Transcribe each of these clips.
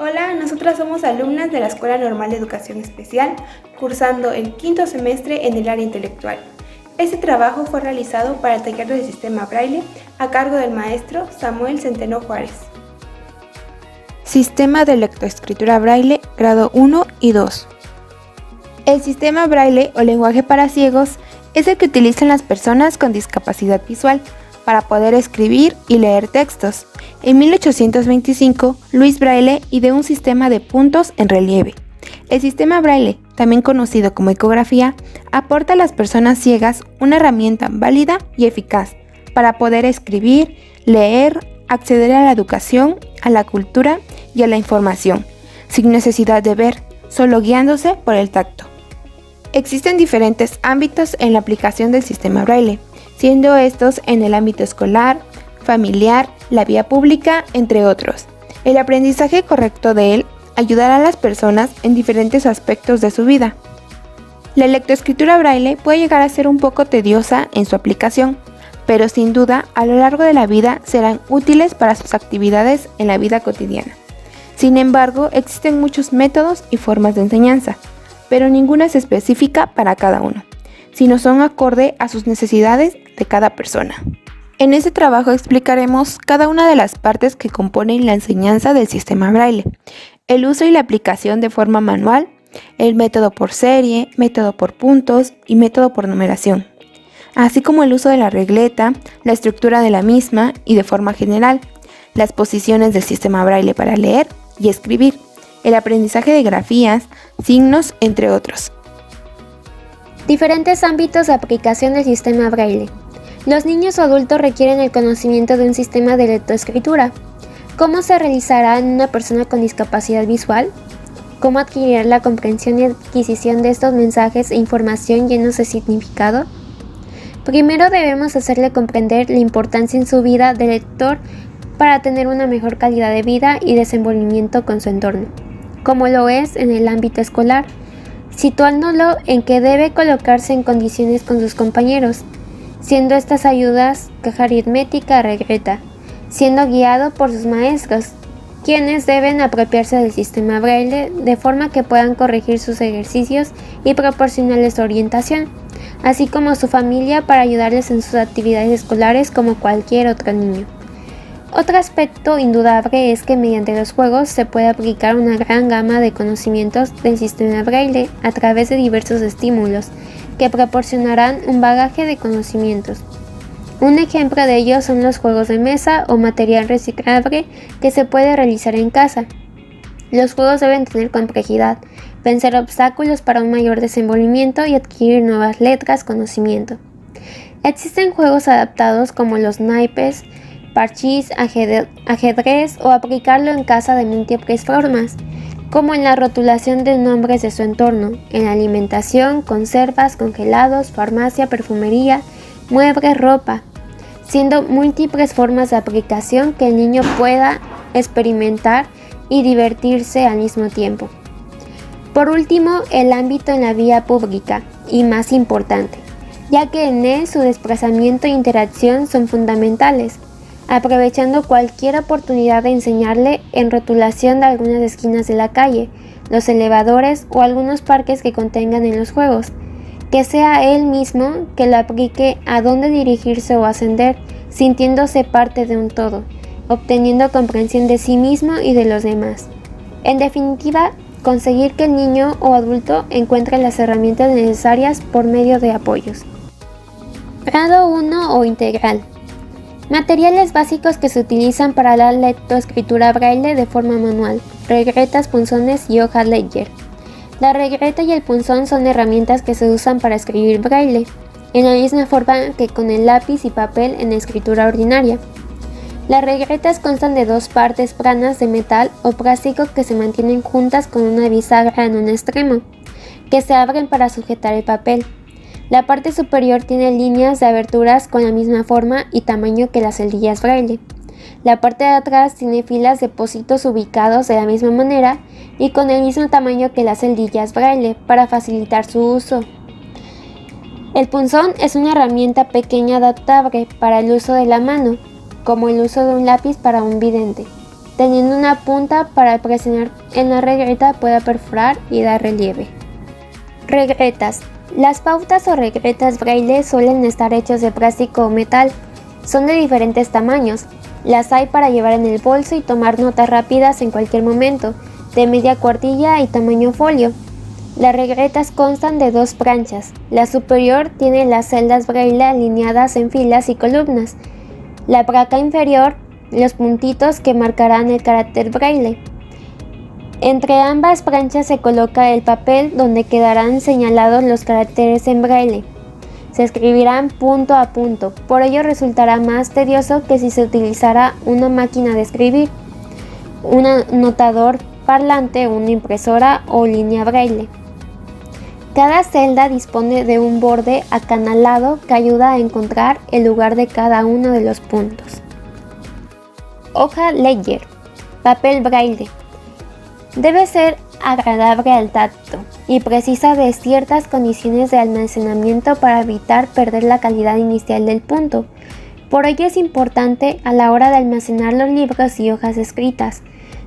Hola, nosotras somos alumnas de la Escuela Normal de Educación Especial, cursando el quinto semestre en el área intelectual. Este trabajo fue realizado para el taller del sistema Braille a cargo del maestro Samuel Centeno Juárez. Sistema de lectoescritura Braille, grado 1 y 2. El sistema Braille o lenguaje para ciegos es el que utilizan las personas con discapacidad visual para poder escribir y leer textos. En 1825, Louis Braille ideó un sistema de puntos en relieve. El sistema Braille, también conocido como ecografía, aporta a las personas ciegas una herramienta válida y eficaz para poder escribir, leer, acceder a la educación, a la cultura y a la información, sin necesidad de ver, solo guiándose por el tacto. Existen diferentes ámbitos en la aplicación del sistema Braille, siendo estos en el ámbito escolar, familiar, la vía pública, entre otros. El aprendizaje correcto de él ayudará a las personas en diferentes aspectos de su vida. La lectoescritura Braille puede llegar a ser un poco tediosa en su aplicación, pero sin duda a lo largo de la vida serán útiles para sus actividades en la vida cotidiana. Sin embargo, existen muchos métodos y formas de enseñanza, pero ninguna es específica para cada uno, sino son acorde a sus necesidades de cada persona. En este trabajo explicaremos cada una de las partes que componen la enseñanza del sistema Braille, el uso y la aplicación de forma manual, el método por serie, método por puntos y método por numeración, así como el uso de la regleta, la estructura de la misma y de forma general, las posiciones del sistema Braille para leer y escribir, el aprendizaje de grafías, signos, entre otros. Diferentes ámbitos de aplicación del sistema Braille. Los niños o adultos requieren el conocimiento de un sistema de lectoescritura. ¿Cómo se realizará en una persona con discapacidad visual? ¿Cómo adquirir la comprensión y adquisición de estos mensajes e información llenos de significado? Primero debemos hacerle comprender la importancia en su vida de lector para tener una mejor calidad de vida y desenvolvimiento con su entorno, como lo es en el ámbito escolar, situándolo en que debe colocarse en condiciones con sus compañeros, siendo estas ayudas caja aritmética, regleta, siendo guiado por sus maestros, quienes deben apropiarse del sistema Braille de forma que puedan corregir sus ejercicios y proporcionarles orientación, así como su familia para ayudarles en sus actividades escolares como cualquier otro niño. Otro aspecto indudable es que mediante los juegos se puede aplicar una gran gama de conocimientos del sistema Braille a través de diversos estímulos que proporcionarán un bagaje de conocimientos. Un ejemplo de ello son los juegos de mesa o material reciclable que se puede realizar en casa. Los juegos deben tener complejidad, vencer obstáculos para un mayor desenvolvimiento y adquirir nuevas letras, conocimiento. Existen juegos adaptados como los naipes, parchís, ajedrez o aplicarlo en casa de múltiples formas, como en la rotulación de nombres de su entorno, en la alimentación, conservas, congelados, farmacia, perfumería, muebles, ropa, siendo múltiples formas de aplicación que el niño pueda experimentar y divertirse al mismo tiempo. Por último, el ámbito en la vía pública, y más importante, ya que en él su desplazamiento e interacción son fundamentales, aprovechando cualquier oportunidad de enseñarle en rotulación de algunas esquinas de la calle, los elevadores o algunos parques que contengan en los juegos, que sea él mismo que lo aplique a dónde dirigirse o ascender, sintiéndose parte de un todo, obteniendo comprensión de sí mismo y de los demás. En definitiva, conseguir que el niño o adulto encuentre las herramientas necesarias por medio de apoyos. Grado 1 o integral. Materiales básicos que se utilizan para la lectoescritura Braille de forma manual: regletas, punzones y hoja Ledger. La regleta y el punzón son herramientas que se usan para escribir Braille, en la misma forma que con el lápiz y papel en escritura ordinaria. Las regletas constan de dos partes planas de metal o plástico que se mantienen juntas con una bisagra en un extremo, que se abren para sujetar el papel. La parte superior tiene líneas de aberturas con la misma forma y tamaño que las celdillas Braille. La parte de atrás tiene filas de pocitos ubicados de la misma manera y con el mismo tamaño que las celdillas Braille para facilitar su uso. El punzón es una herramienta pequeña adaptable para el uso de la mano, como el uso de un lápiz para un vidente. teniendo una punta para al presionar en la regleta pueda perforar y dar relieve. Regletas. Las pautas o regletas braille suelen estar hechas de plástico o metal. Son de diferentes tamaños. Las hay para llevar en el bolso y tomar notas rápidas en cualquier momento, de media cuartilla y tamaño folio. Las regletas constan de 2 planchas. La superior tiene las celdas braille alineadas en filas y columnas. La placa inferior, los puntitos que marcarán el carácter braille. Entre ambas planchas se coloca el papel donde quedarán señalados los caracteres en braille. Se escribirán punto a punto, por ello resultará más tedioso que si se utilizara una máquina de escribir, un anotador parlante, una impresora o línea braille. Cada celda dispone de un borde acanalado que ayuda a encontrar el lugar de cada uno de los puntos. Hoja Ledger, papel braille. Debe ser agradable al tacto y precisa de ciertas condiciones de almacenamiento para evitar perder la calidad inicial del punto. Por ello es importante a la hora de almacenar los libros y hojas escritas,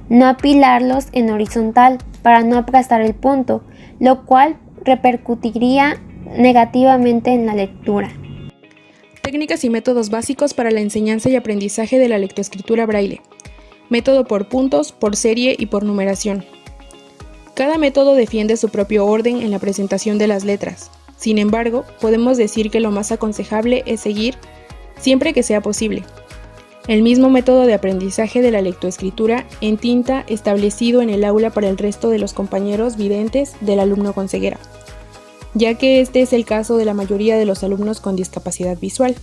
no apilarlos en horizontal para no aplastar el punto, lo cual repercutiría negativamente en la lectura. Técnicas y métodos básicos para la enseñanza y aprendizaje de la lectoescritura braille. Método por puntos, por serie y por numeración. Cada método defiende su propio orden en la presentación de las letras. Sin embargo, podemos decir que lo más aconsejable es seguir, siempre que sea posible, el mismo método de aprendizaje de la lectoescritura en tinta establecido en el aula para el resto de los compañeros videntes del alumno con ceguera, ya que este es el caso de la mayoría de los alumnos con discapacidad visual.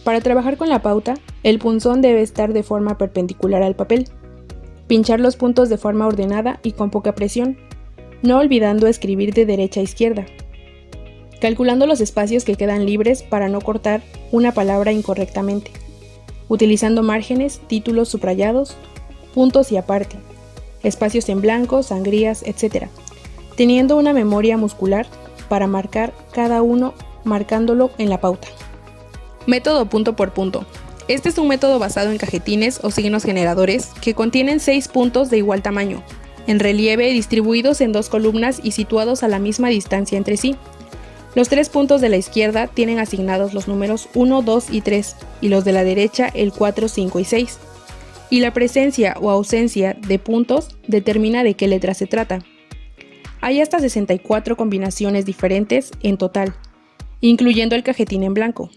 Para trabajar con la pauta, el punzón debe estar de forma perpendicular al papel. Pinchar los puntos de forma ordenada y con poca presión, no olvidando escribir de derecha a izquierda. Calculando los espacios que quedan libres para no cortar una palabra incorrectamente. Utilizando márgenes, títulos subrayados, puntos y aparte, espacios en blanco, sangrías, etc. Teniendo una memoria muscular para marcar cada uno marcándolo en la pauta. Método punto por punto. Este es un método basado en cajetines o signos generadores que contienen 6 puntos de igual tamaño, en relieve distribuidos en 2 columnas y situados a la misma distancia entre sí. Los 3 puntos de la izquierda tienen asignados los números 1, 2 y 3, y los de la derecha el 4, 5 y 6. Y la presencia o ausencia de puntos determina de qué letra se trata. Hay hasta 64 combinaciones diferentes en total, incluyendo el cajetín en blanco,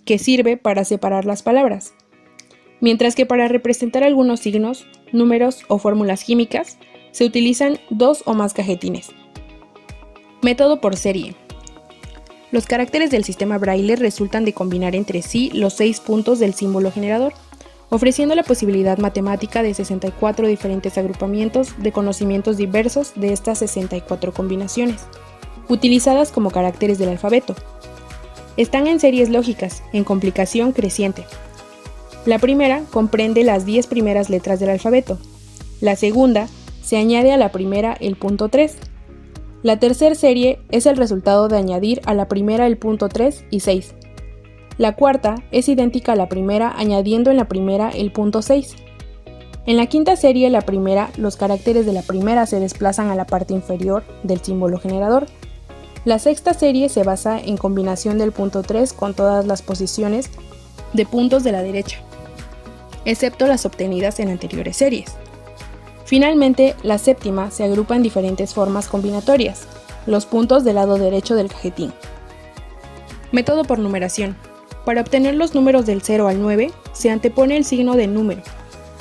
que sirve para separar las palabras, mientras que para representar algunos signos, números o fórmulas químicas, se utilizan 2 o más cajetines. Método por serie. Los caracteres del sistema braille resultan de combinar entre sí los 6 puntos del símbolo generador, ofreciendo la posibilidad matemática de 64 diferentes agrupamientos de conocimientos diversos de estas 64 combinaciones, utilizadas como caracteres del alfabeto. Están en series lógicas, en complicación creciente. La primera comprende las 10 primeras letras del alfabeto. La segunda se añade a la primera el punto 3. La tercera serie es el resultado de añadir a la primera el punto 3 y 6. La cuarta es idéntica a la primera añadiendo en la primera el punto 6. En la quinta serie, la primera, los caracteres de la primera se desplazan a la parte inferior del símbolo generador. La sexta serie se basa en combinación del punto 3 con todas las posiciones de puntos de la derecha, excepto las obtenidas en anteriores series. Finalmente, la séptima se agrupa en diferentes formas combinatorias, los puntos del lado derecho del cajetín. Método por numeración. Para obtener los números del 0 al 9, se antepone el signo de número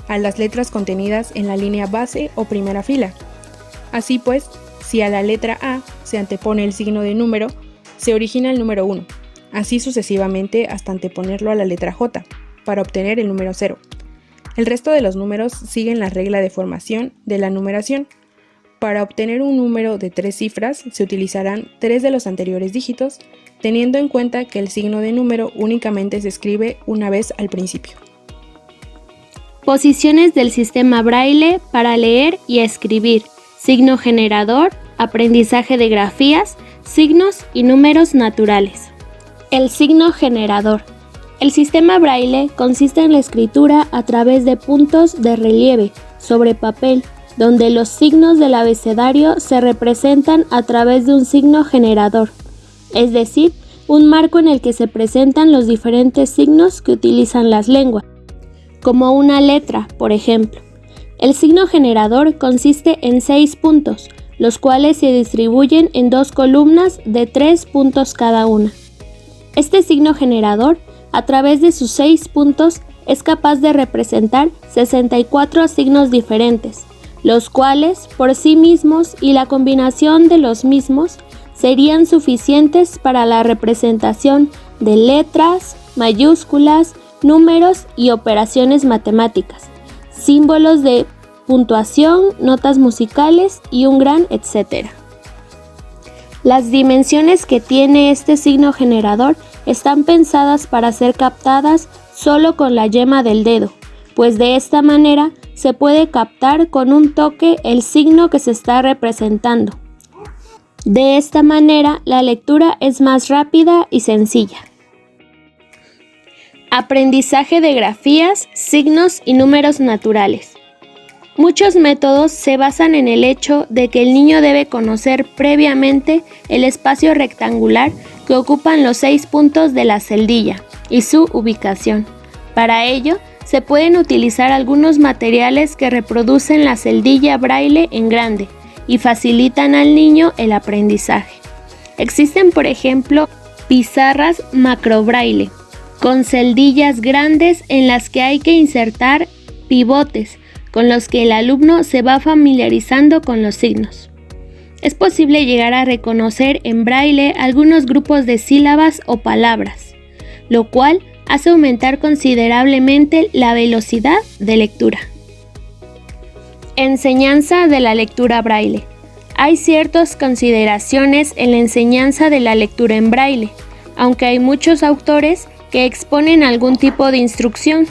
a las letras contenidas en la línea base o primera fila. Así pues, si a la letra A se antepone el signo de número, se origina el número 1, así sucesivamente hasta anteponerlo a la letra J, para obtener el número 0. El resto de los números siguen la regla de formación de la numeración. Para obtener un número de 3 cifras, se utilizarán 3 de los anteriores dígitos, teniendo en cuenta que el signo de número únicamente se escribe una vez al principio. Posiciones del sistema braille para leer y escribir. Signo generador, aprendizaje de grafías, signos y números naturales. El signo generador. El sistema Braille consiste en la escritura a través de puntos de relieve sobre papel, donde los signos del abecedario se representan a través de un signo generador, es decir, un marco en el que se presentan los diferentes signos que utilizan las lenguas, como una letra, por ejemplo. El signo generador consiste en 6 puntos, los cuales se distribuyen en 2 columnas de 3 puntos cada una. Este signo generador, a través de sus 6 puntos, es capaz de representar 64 signos diferentes, los cuales, por sí mismos y la combinación de los mismos, serían suficientes para la representación de letras, mayúsculas, números y operaciones matemáticas, símbolos de puntuación, notas musicales y un gran etcétera. Las dimensiones que tiene este signo generador están pensadas para ser captadas solo con la yema del dedo, pues de esta manera se puede captar con un toque el signo que se está representando. De esta manera, la lectura es más rápida y sencilla. Aprendizaje de grafías, signos y números naturales. Muchos métodos se basan en el hecho de que el niño debe conocer previamente el espacio rectangular que ocupan los 6 puntos de la celdilla y su ubicación. Para ello, se pueden utilizar algunos materiales que reproducen la celdilla Braille en grande y facilitan al niño el aprendizaje. Existen, por ejemplo, pizarras macrobraille, con celdillas grandes en las que hay que insertar pivotes, con los que el alumno se va familiarizando con los signos. Es posible llegar a reconocer en braille algunos grupos de sílabas o palabras, lo cual hace aumentar considerablemente la velocidad de lectura. Enseñanza de la lectura braille. Hay ciertas consideraciones en la enseñanza de la lectura en braille, aunque hay muchos autores que exponen algún tipo de instrucción.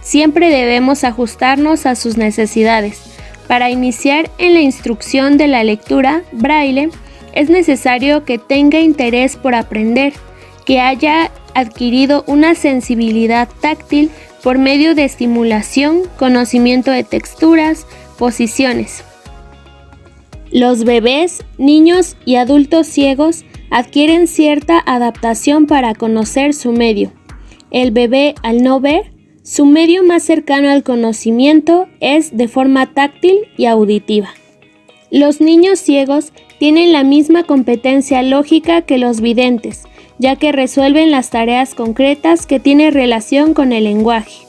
Siempre debemos ajustarnos a sus necesidades. Para iniciar en la instrucción de la lectura braille, es necesario que tenga interés por aprender, que haya adquirido una sensibilidad táctil por medio de estimulación, conocimiento de texturas, posiciones. Los bebés, niños y adultos ciegos adquieren cierta adaptación para conocer su medio. El bebé, al no ver, su medio más cercano al conocimiento es de forma táctil y auditiva. Los niños ciegos tienen la misma competencia lógica que los videntes, ya que resuelven las tareas concretas que tienen relación con el lenguaje,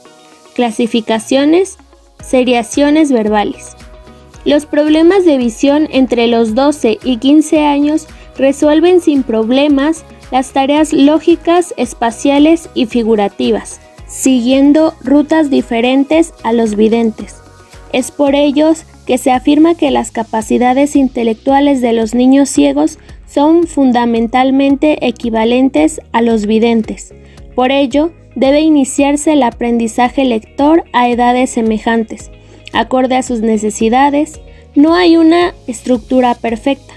clasificaciones, seriaciones verbales. Los problemas de visión entre los 12 y 15 años resuelven sin problemas las tareas lógicas, espaciales y figurativas, siguiendo rutas diferentes a los videntes. Es por ello que se afirma que las capacidades intelectuales de los niños ciegos son fundamentalmente equivalentes a los videntes. Por ello, debe iniciarse el aprendizaje lector a edades semejantes, acorde a sus necesidades. No hay una estructura perfecta.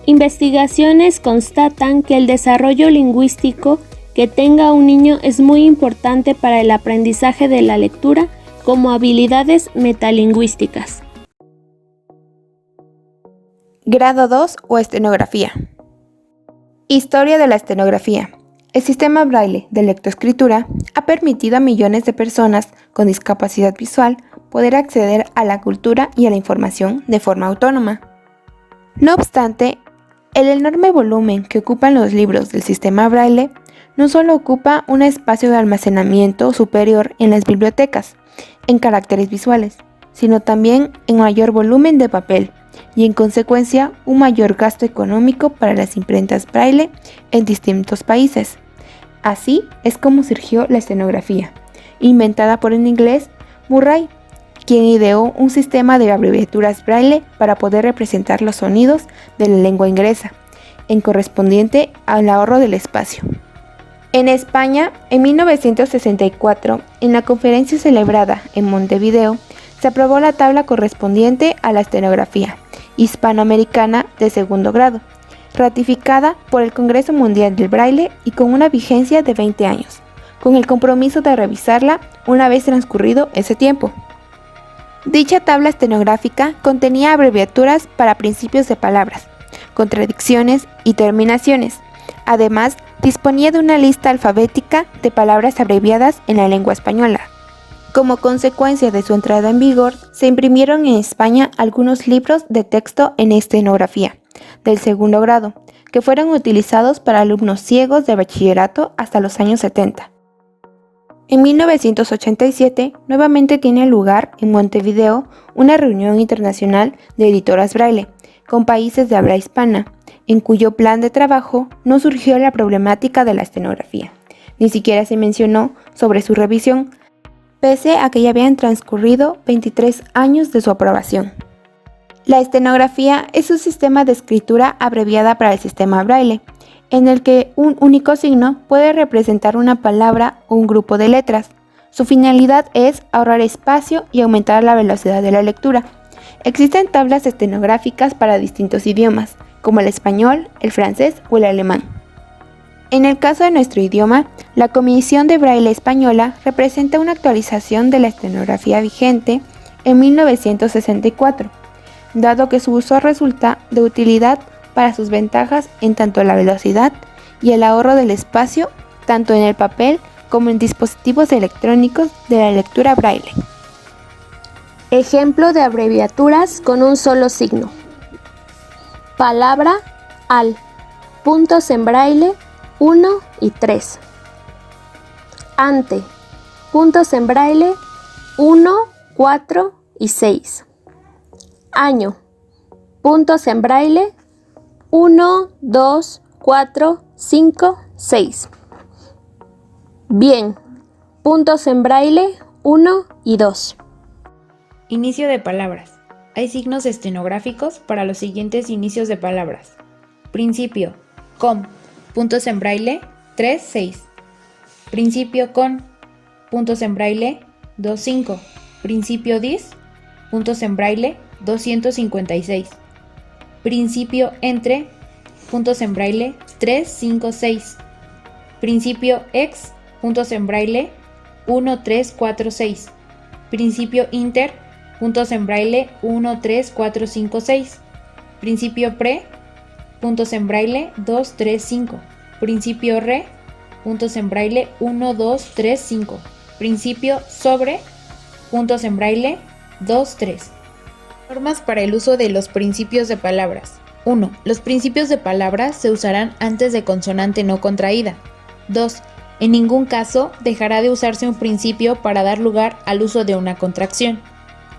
Investigaciones constatan que el desarrollo lingüístico que tenga un niño es muy importante para el aprendizaje de la lectura como habilidades metalingüísticas. Grado 2 o estenografía. Historia de la estenografía. El sistema Braille de lectoescritura ha permitido a millones de personas con discapacidad visual poder acceder a la cultura y a la información de forma autónoma. No obstante, el enorme volumen que ocupan los libros del sistema Braille no solo ocupa un espacio de almacenamiento superior en las bibliotecas, en caracteres visuales, sino también en mayor volumen de papel y en consecuencia un mayor gasto económico para las imprentas Braille en distintos países. Así es como surgió la estenografía, inventada por el inglés Murray, quien ideó un sistema de abreviaturas Braille para poder representar los sonidos de la lengua inglesa, en correspondiente al ahorro del espacio. En España, en 1964, en la conferencia celebrada en Montevideo, se aprobó la tabla correspondiente a la estenografía hispanoamericana de segundo grado, ratificada por el Congreso Mundial del Braille y con una vigencia de 20 años, con el compromiso de revisarla una vez transcurrido ese tiempo. Dicha tabla estenográfica contenía abreviaturas para principios de palabras, contradicciones y terminaciones. Además, disponía de una lista alfabética de palabras abreviadas en la lengua española. Como consecuencia de su entrada en vigor, se imprimieron en España algunos libros de texto en estenografía del segundo grado, que fueron utilizados para alumnos ciegos de bachillerato hasta los años 70. En 1987, nuevamente tiene lugar en Montevideo una reunión internacional de editoras Braille con países de habla hispana, en cuyo plan de trabajo no surgió la problemática de la estenografía, ni siquiera se mencionó sobre su revisión, pese a que ya habían transcurrido 23 años de su aprobación. La estenografía es un sistema de escritura abreviada para el sistema Braille, en el que un único signo puede representar una palabra o un grupo de letras. Su finalidad es ahorrar espacio y aumentar la velocidad de la lectura. Existen tablas estenográficas para distintos idiomas, como el español, el francés o el alemán. En el caso de nuestro idioma, la Comisión de Braille Española representa una actualización de la estenografía vigente en 1964, dado que su uso resulta de utilidad para sus ventajas en tanto la velocidad y el ahorro del espacio, tanto en el papel como en dispositivos electrónicos de la lectura Braille. Ejemplo de abreviaturas con un solo signo. Palabra al. Puntos en Braille 1 y 3. Ante. Puntos en Braille 1, 4 y 6. Año. Puntos en Braille 1, 2, 4, 5, 6. Bien. Puntos en Braille 1 y 2. Inicio de palabras. Hay signos estenográficos para los siguientes inicios de palabras. Principio, con, puntos en Braille 3, 6. Principio con, puntos en Braille 2, 5. Principio dis, puntos en Braille 256. Principio entre, puntos en Braille 3, 5, 6. Principio ex, puntos en Braille 1, 3, 4, 6. Principio inter, puntos en Braille 1, 3, 4, 5, 6. Principio pre, puntos en Braille 2, 3, 5. Principio re, puntos en Braille 1, 2, 3, 5. Principio sobre, puntos en Braille 2, 3. Normas para el uso de los principios de palabras. 1. Los principios de palabras se usarán antes de consonante no contraída. 2. En ningún caso dejará de usarse un principio para dar lugar al uso de una contracción.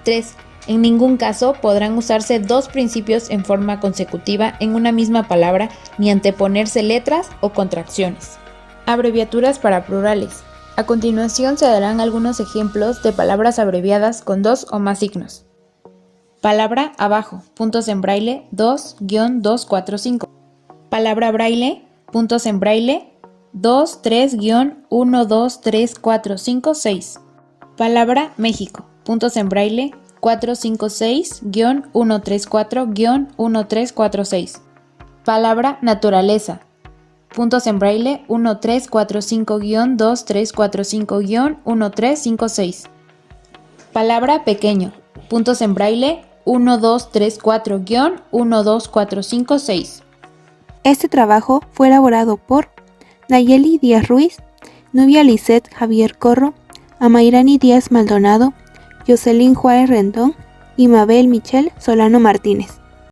3. En ningún caso podrán usarse dos principios en forma consecutiva en una misma palabra ni anteponerse letras o contracciones. Abreviaturas para plurales. A continuación se darán algunos ejemplos de palabras abreviadas con dos o más signos. Palabra abajo, puntos en Braille 2-245. Palabra Braille, puntos en Braille 2, 3-1, 2, 3, 4, 5, 6. Palabra México, puntos en Braille 456-134-1346. Palabra naturaleza, puntos en Braille 1345-2345-1356. Palabra pequeño, puntos en Braille 1234-1245-6. Este trabajo fue elaborado por Nayeli Díaz Ruiz, Nubia Lisset Javier Corro, Amairani Díaz Maldonado, Jocelyn Juárez Rendón y Mabel Michelle Solano Martínez.